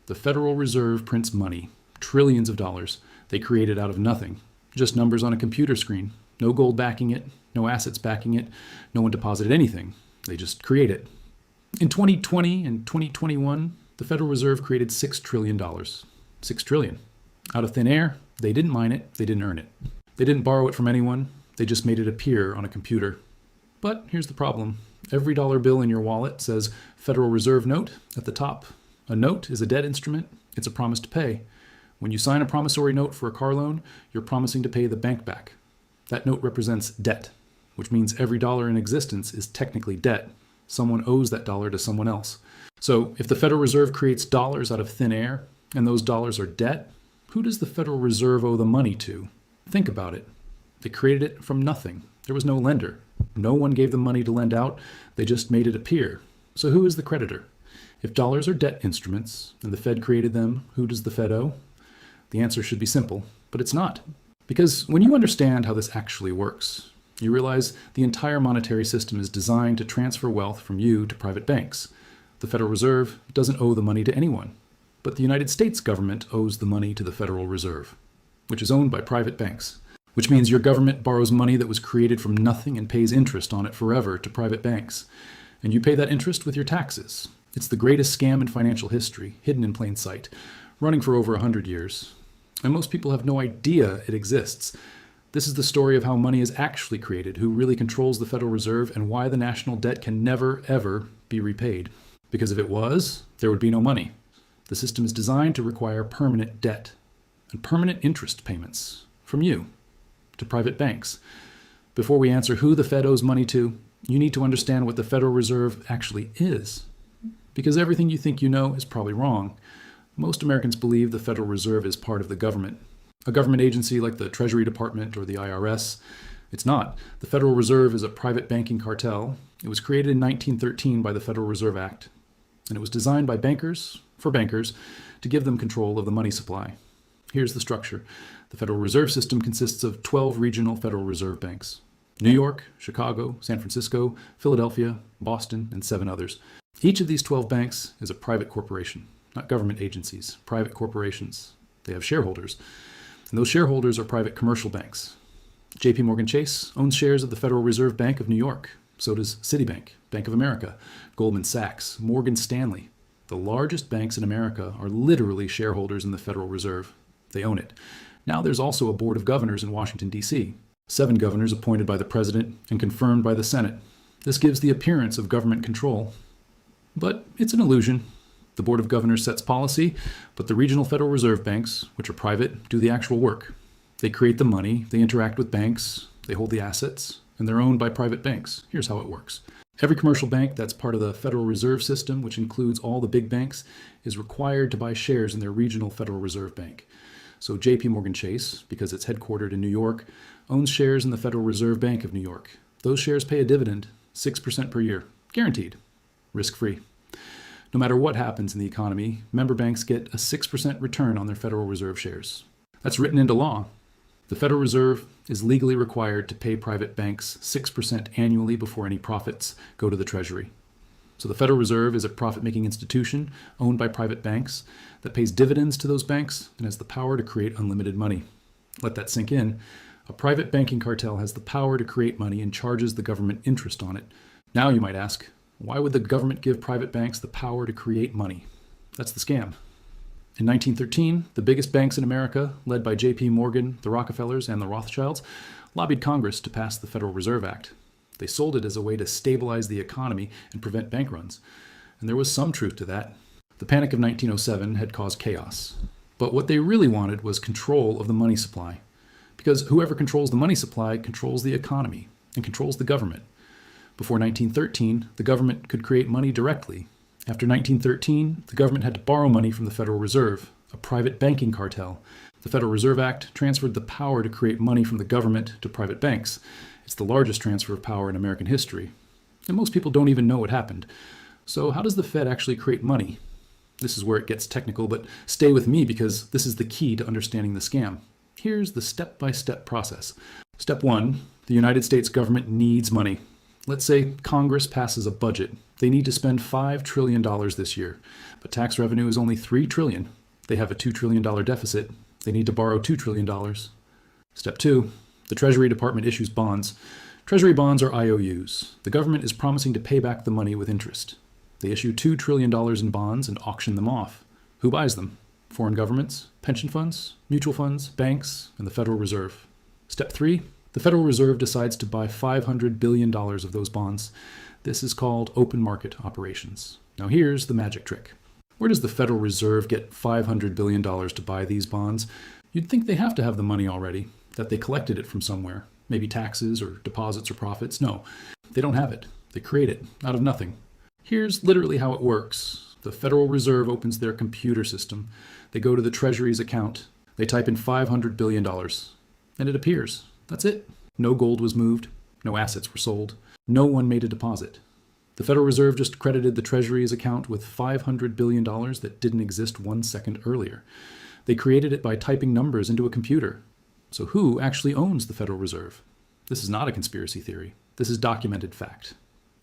The Federal Reserve prints money, trillions of dollars. They create it out of nothing. Just numbers on a computer screen. No gold backing it, no assets backing it, no one deposited anything. They just create it. In 2020 and 2021, the Federal Reserve created $6 trillion. $6 trillion. Out of thin air, they didn't mine it, they didn't earn it. They didn't borrow it from anyone, they just made it appear on a computer. But here's the problem. Every dollar bill in your wallet says Federal Reserve note at the top. A note is a debt instrument. It's a promise to pay. When you sign a promissory note for a car loan, you're promising to pay the bank back. That note represents debt, which means every dollar in existence is technically debt. Someone owes that dollar to someone else. So if the Federal Reserve creates dollars out of thin air, and those dollars are debt, who does the Federal Reserve owe the money to? Think about it. They created it from nothing. There was no lender. No one gave them money to lend out. They just made it appear. So who is the creditor? If dollars are debt instruments, and the Fed created them, who does the Fed owe? The answer should be simple, but it's not. Because when you understand how this actually works, you realize the entire monetary system is designed to transfer wealth from you to private banks. The Federal Reserve doesn't owe the money to anyone, but the United States government owes the money to the Federal Reserve, which is owned by private banks, which means your government borrows money that was created from nothing and pays interest on it forever to private banks. And you pay that interest with your taxes. It's the greatest scam in financial history, hidden in plain sight, running for over 100 years. And most people have no idea it exists. This is the story of how money is actually created, who really controls the Federal Reserve, and why the national debt can never, ever be repaid. Because if it was, there would be no money. The system is designed to require permanent debt and permanent interest payments from you to private banks. Before we answer who the Fed owes money to, you need to understand what the Federal Reserve actually is. Because everything you think you know is probably wrong. Most Americans believe the Federal Reserve is part of the government. A government agency like the Treasury Department or the IRS. It's not. The Federal Reserve is a private banking cartel. It was created in 1913 by the Federal Reserve Act. And it was designed by bankers, for bankers, to give them control of the money supply. Here's the structure. The Federal Reserve System consists of 12 regional Federal Reserve banks. New York, Chicago, San Francisco, Philadelphia, Boston, and 7 others. Each of these 12 banks is a private corporation, not government agencies, private corporations. They have shareholders, and those shareholders are private commercial banks. JP Morgan Chase owns shares of the Federal Reserve Bank of New York. So does Citibank, Bank of America, Goldman Sachs, Morgan Stanley. The largest banks in America are literally shareholders in the Federal Reserve. They own it. Now there's also a board of governors in Washington, D.C. 7 governors appointed by the president and confirmed by the Senate. This gives the appearance of government control. But it's an illusion. The Board of Governors sets policy, but the regional Federal Reserve banks, which are private, do the actual work. They create the money, they interact with banks, they hold the assets, and they're owned by private banks. Here's how it works. Every commercial bank that's part of the Federal Reserve System, which includes all the big banks, is required to buy shares in their regional Federal Reserve Bank. So JP Morgan Chase, because it's headquartered in New York, owns shares in the Federal Reserve Bank of New York. Those shares pay a dividend, 6% per year, guaranteed, risk-free. No matter what happens in the economy, member banks get a 6% return on their Federal Reserve shares. That's written into law. The Federal Reserve is legally required to pay private banks 6% annually before any profits go to the Treasury. So the Federal Reserve is a profit-making institution owned by private banks that pays dividends to those banks and has the power to create unlimited money. Let that sink in. A private banking cartel has the power to create money and charges the government interest on it. Now you might ask, why would the government give private banks the power to create money? That's the scam. In 1913, the biggest banks in America, led by J.P. Morgan, the Rockefellers, and the Rothschilds, lobbied Congress to pass the Federal Reserve Act. They sold it as a way to stabilize the economy and prevent bank runs. And there was some truth to that. The Panic of 1907 had caused chaos. But what they really wanted was control of the money supply. Because whoever controls the money supply controls the economy and controls the government. Before 1913, the government could create money directly. After 1913, the government had to borrow money from the Federal Reserve, a private banking cartel. The Federal Reserve Act transferred the power to create money from the government to private banks. It's the largest transfer of power in American history. And most people don't even know what happened. So how does the Fed actually create money? This is where it gets technical, but stay with me because this is the key to understanding the scam. Here's the step-by-step process. Step 1, the United States government needs money. Let's say Congress passes a budget. They need to spend $5 trillion this year, but tax revenue is only $3 trillion. They have a $2 trillion deficit. They need to borrow $2 trillion. Step 2, the Treasury Department issues bonds. Treasury bonds are IOUs. The government is promising to pay back the money with interest. They issue $2 trillion in bonds and auction them off. Who buys them? Foreign governments, pension funds, mutual funds, banks, and the Federal Reserve. Step 3, the Federal Reserve decides to buy $500 billion of those bonds. This is called open market operations. Now here's the magic trick. Where does the Federal Reserve get $500 billion to buy these bonds? You'd think they have to have the money already, that they collected it from somewhere. Maybe taxes or deposits or profits. No, they don't have it. They create it out of nothing. Here's literally how it works. The Federal Reserve opens their computer system. They go to the Treasury's account. They type in $500 billion, and it appears. That's it. No gold was moved. No assets were sold. No one made a deposit. The Federal Reserve just credited the Treasury's account with $500 billion that didn't exist 1 second earlier. They created it by typing numbers into a computer. So who actually owns the Federal Reserve? This is not a conspiracy theory. This is documented fact.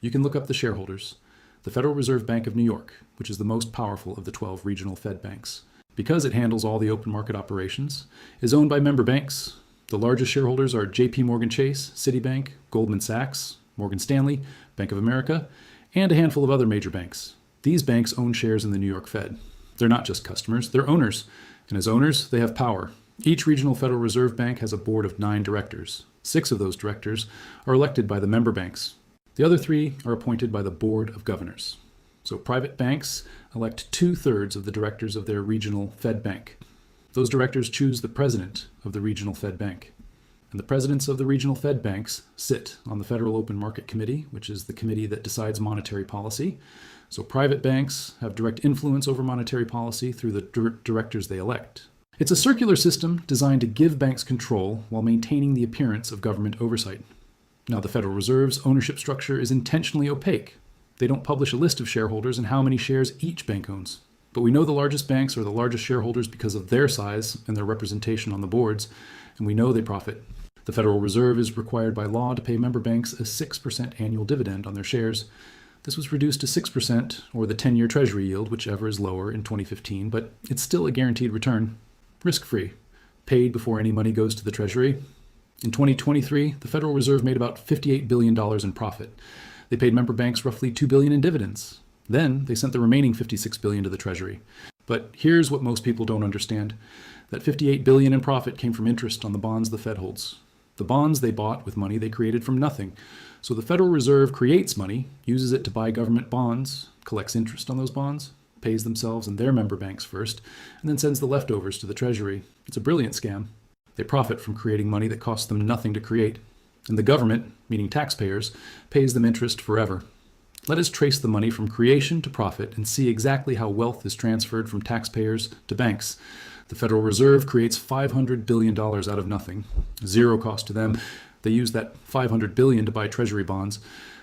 You can look up the shareholders. The Federal Reserve Bank of New York, which is the most powerful of the 12 regional Fed banks, because it handles all the open market operations, is owned by member banks. The largest shareholders are JP Morgan Chase, Citibank, Goldman Sachs, Morgan Stanley, Bank of America, and a handful of other major banks. These banks own shares in the New York Fed. They're not just customers, they're owners. And as owners, they have power. Each regional Federal Reserve Bank has a board of 9 directors. 6 of those directors are elected by the member banks. The other 3 are appointed by the Board of Governors. So private banks elect 2/3 of the directors of their regional Fed bank. Those directors choose the president of the regional Fed bank. And the presidents of the regional Fed banks sit on the Federal Open Market Committee, which is the committee that decides monetary policy. So private banks have direct influence over monetary policy through the directors they elect. It's a circular system designed to give banks control while maintaining the appearance of government oversight. Now, the Federal Reserve's ownership structure is intentionally opaque. They don't publish a list of shareholders and how many shares each bank owns. But we know the largest banks are the largest shareholders because of their size and their representation on the boards, and we know they profit. The Federal Reserve is required by law to pay member banks a 6% annual dividend on their shares. This was reduced to 6%, or the 10-year Treasury yield, whichever is lower, in 2015, but it's still a guaranteed return. Risk-free, paid before any money goes to the Treasury. In 2023, the Federal Reserve made about $58 billion in profit. They paid member banks roughly $2 billion in dividends. Then they sent the remaining $56 billion to the Treasury. But here's what most people don't understand. That $58 billion in profit came from interest on the bonds the Fed holds. The bonds they bought with money they created from nothing. So the Federal Reserve creates money, uses it to buy government bonds, collects interest on those bonds, pays themselves and their member banks first, and then sends the leftovers to the Treasury. It's a brilliant scam. They profit from creating money that costs them nothing to create. And the government, meaning taxpayers, pays them interest forever. Let us trace the money from creation to profit and see exactly how wealth is transferred from taxpayers to banks. The Federal Reserve creates $500 billion out of nothing. Zero cost to them. They use that $500 billion to buy Treasury bonds.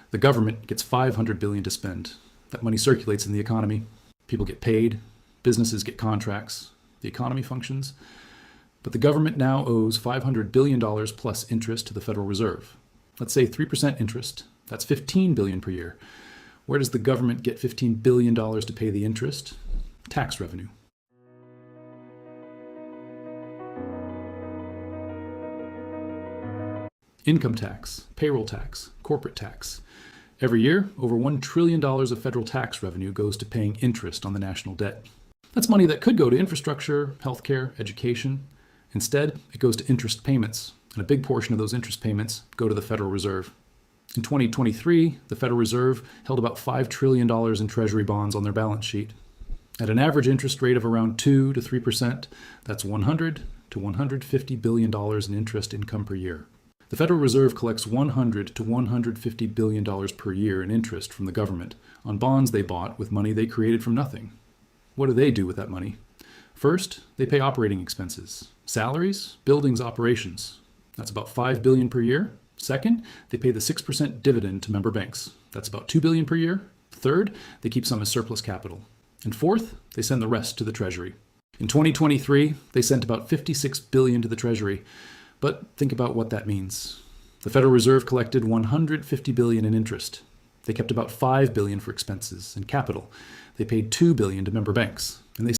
The government gets $500 billion to spend. That money circulates in the economy. People get paid. Businesses get contracts. The economy functions. But the government now owes $500 billion plus interest to the Federal Reserve. Let's say 3% interest. That's $15 billion per year. Where does the government get $15 billion to pay the interest? Tax revenue. Income tax, payroll tax, corporate tax. Every year, over $1 trillion of federal tax revenue goes to paying interest on the national debt. That's money that could go to infrastructure, healthcare, education. Instead, it goes to interest payments, and a big portion of those interest payments go to the Federal Reserve. In 2023, the Federal Reserve held about $5 trillion in Treasury bonds on their balance sheet. At an average interest rate of around 2 to 3%, that's $100 to $150 billion in interest income per year. The Federal Reserve collects $100 to $150 billion per year in interest from the government on bonds they bought with money they created from nothing. What do they do with that money? First, they pay operating expenses, salaries, buildings, operations. That's about $5 billion per year. Second, they pay the 6% dividend to member banks. That's about $2 billion per year. Third, they keep some as surplus capital. And fourth, they send the rest to the Treasury. In 2023, they sent about $56 billion to the Treasury. But think about what that means. The Federal Reserve collected $150 billion in interest. They kept about $5 billion for expenses and capital. They paid $2 billion to member banks. And they